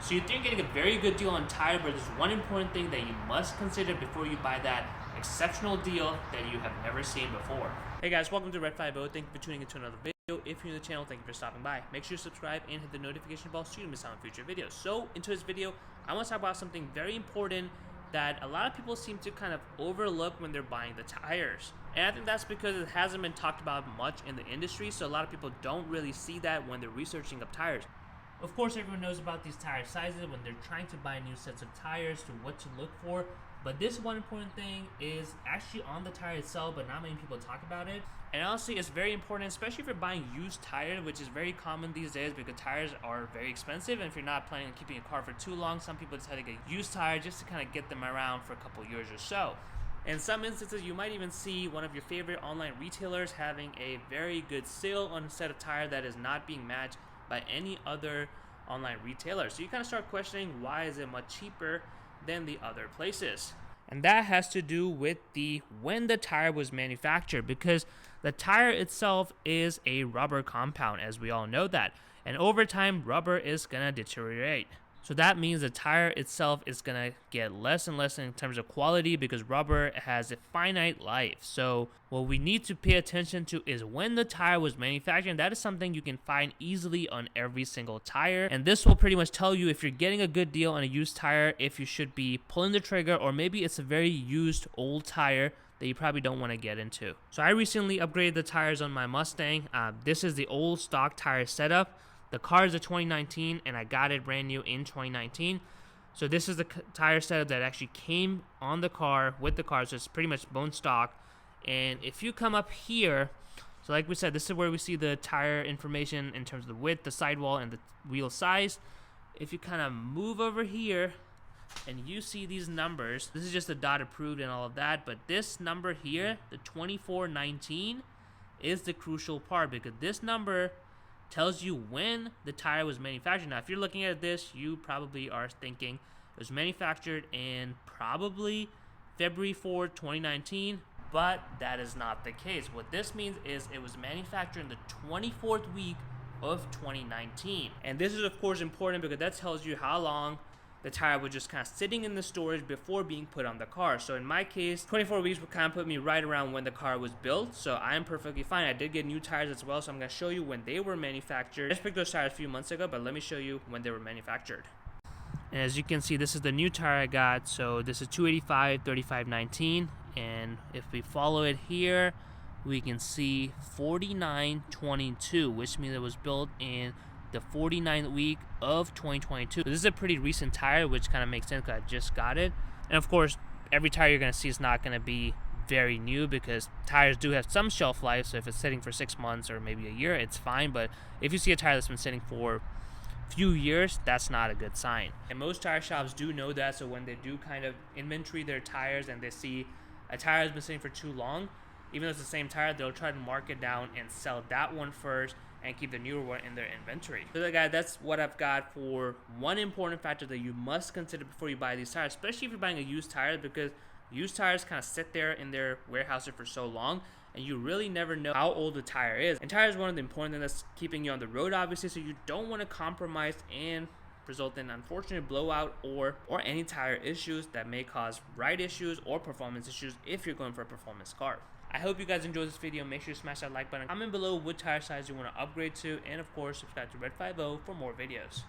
So you think you're getting a very good deal on tire, but there's one important thing that you must consider before you buy that exceptional deal that you have never seen before. Hey guys, welcome to Red 50. Thank you for tuning into another video. If you're new to the channel, thank you for stopping by. Make sure you subscribe and hit the notification bell so you don't miss out on future videos. So into this video, I want to talk about something very important that a lot of people seem to kind of overlook when they're buying the tires. And I think that's because it hasn't been talked about much in the industry, so a lot of people don't really see that when they're researching up tires. Of course, everyone knows about these tire sizes when they're trying to buy new sets of tires, to what to look for. But this one important thing is actually on the tire itself, but not many people talk about it. And honestly, it's very important, especially if you're buying used tires, which is very common these days because tires are very expensive. And if you're not planning on keeping a car for too long, some people decide to get used tires just to kind of get them around for a couple years or so. In some instances, you might even see one of your favorite online retailers having a very good sale on a set of tire that is not being matched by any other online retailer. So you kind of start questioning, why is it much cheaper than the other places? And that has to do with when the tire was manufactured, because the tire itself is a rubber compound, as we all know that, and over time rubber is gonna deteriorate. So that means the tire itself is going to get less and less in terms of quality because rubber has a finite life. So what we need to pay attention to is when the tire was manufactured. And that is something you can find easily on every single tire. And this will pretty much tell you if you're getting a good deal on a used tire, if you should be pulling the trigger, or maybe it's a very used old tire that you probably don't want to get into. So I recently upgraded the tires on my Mustang. This is the old stock tire setup. The car is a 2019, and I got it brand new in 2019. So this is the tire setup that actually came on the car with the car, so it's pretty much bone stock. And if you come up here, so like we said, this is where we see the tire information in terms of the width, the sidewall, and the wheel size. If you kind of move over here, and you see these numbers, this is just the dot approved and all of that, but this number here, the 2419, is the crucial part because this number tells you when the tire was manufactured. Now, if you're looking at this, you probably are thinking it was manufactured in probably February 4, 2019, but that is not the case. What this means is it was manufactured in the 24th week of 2019. And this is, of course, important because that tells you how long the tire was just kind of sitting in the storage before being put on the car. So in my case, 24 weeks would kind of put me right around when the car was built. So I'm perfectly fine. I did get new tires as well, so I'm going to show you when they were manufactured. I just picked those tires a few months ago, but let me show you when they were manufactured. And as you can see, this is the new tire I got. So this is 285 3519, and if we follow it here, we can see 4922, which means it was built in the 49th week of 2022. So this is a pretty recent tire, which kind of makes sense because I just got it. And of course, every tire you're going to see is not going to be very new because tires do have some shelf life. So if it's sitting for 6 months or maybe a year, it's fine. But if you see a tire that's been sitting for a few years, that's not a good sign. And most tire shops do know that. So when they do kind of inventory their tires and they see a tire has been sitting for too long, even though it's the same tire, they'll try to mark it down and sell that one first and keep the newer one in their inventory. So guys, that's what I've got for one important factor that you must consider before you buy these tires, especially if you're buying a used tire, because used tires kind of sit there in their warehouses for so long and you really never know how old the tire is. And tires are one of the important things that's keeping you on the road, obviously, so you don't want to compromise and result in unfortunate blowout or any tire issues that may cause ride issues or performance issues if you're going for a performance car. I hope you guys enjoyed this video. Make sure to smash that like button. Comment below what tire size you want to upgrade to. And of course, subscribe to Red 50 for more videos.